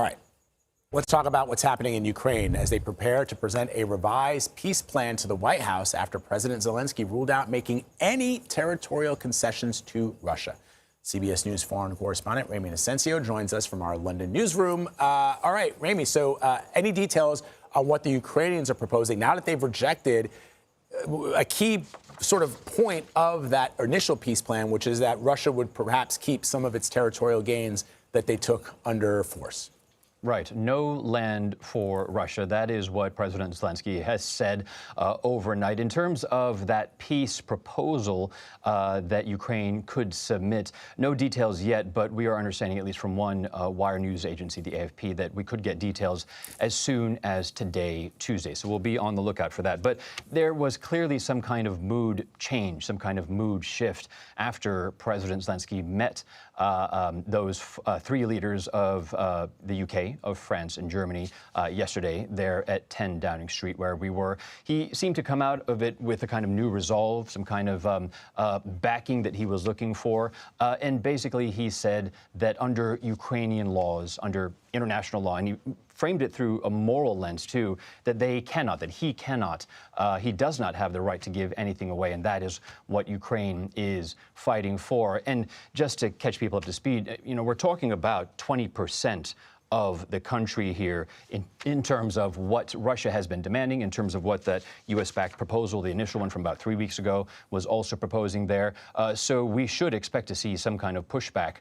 All right. Let's talk about what's happening in Ukraine as they prepare to present a revised peace plan to the White House after President Zelenskyy ruled out making any territorial concessions to Russia. CBS News foreign correspondent Ramy Inocencio joins us from our London newsroom. All right, Ramy, so any details on what the Ukrainians are proposing now that they've rejected a key sort of point of that initial peace plan, which is that Russia would perhaps keep some of its territorial gains that they took under force? Right. No land for Russia. That is what President Zelenskyy has said overnight. In terms of that peace proposal that Ukraine could submit, no details yet, but we are understanding, at least from one wire news agency, the AFP, that we could get details as soon as today, Tuesday. So we'll be on the lookout for that. But there was clearly some kind of mood change, some kind of mood shift after President Zelenskyy met those three leaders of the UK, of France and Germany yesterday there at 10 Downing Street, where we were. He seemed to come out of it with a kind of new resolve, some kind of backing that he was looking for. And basically he said that under Ukrainian laws, under international law, and he framed it through a moral lens too, that they cannot, that he cannot, he does not have the right to give anything away, and that is what Ukraine is fighting for. And just to catch people up to speed, you know, we're talking about 20% of the country here in terms of what Russia has been demanding, in terms of what that U.S.-backed proposal, the initial one from about 3 weeks ago, was also proposing there. So we should expect to see some kind of pushback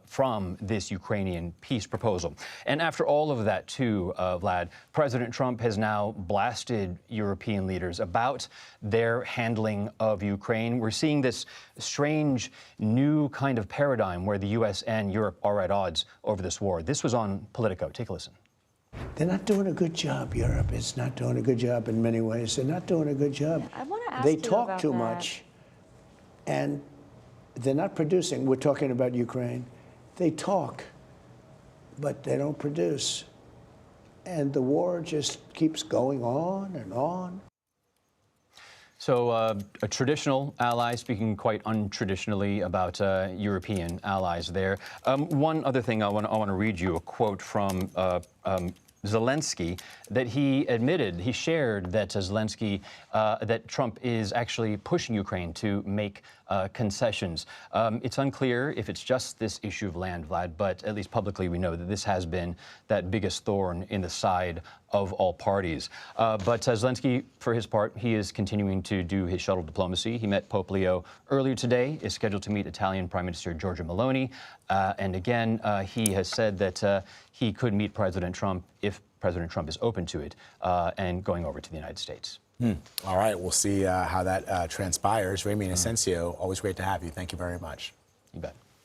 from this Ukrainian peace proposal. And after all of that, too, Vlad, President Trump has now blasted European leaders about their handling of Ukraine. We're seeing this strange new kind of paradigm where the U.S. and Europe are at odds over this war. This was on Politico. Take a listen. They're not doing a good job. Europe is not doing a good job in many ways. They're not doing a good job. I want to ask they you talk about too that. much, and they're not producing. We're talking about Ukraine. They talk, but they don't produce. And the war just keeps going on and on. So a traditional ally speaking quite untraditionally about European allies there. One other thing I want to read you a quote from Zelenskyy, that he admitted, he shared that Zelenskyy, that Trump is actually pushing Ukraine to make concessions. It's unclear if it's just this issue of land, Vlad, but at least publicly we know that this has been that biggest thorn in the side of all parties. But Zelenskyy, for his part, he is continuing to do his shuttle diplomacy. He met Pope Leo earlier today, is scheduled to meet Italian Prime Minister Giorgia Meloni. And again, he has said that he could meet President Trump if President Trump is open to it and going over to the United States. All right, we'll see how that transpires. Ramy Inocencio, always great to have you. Thank you very much. You bet.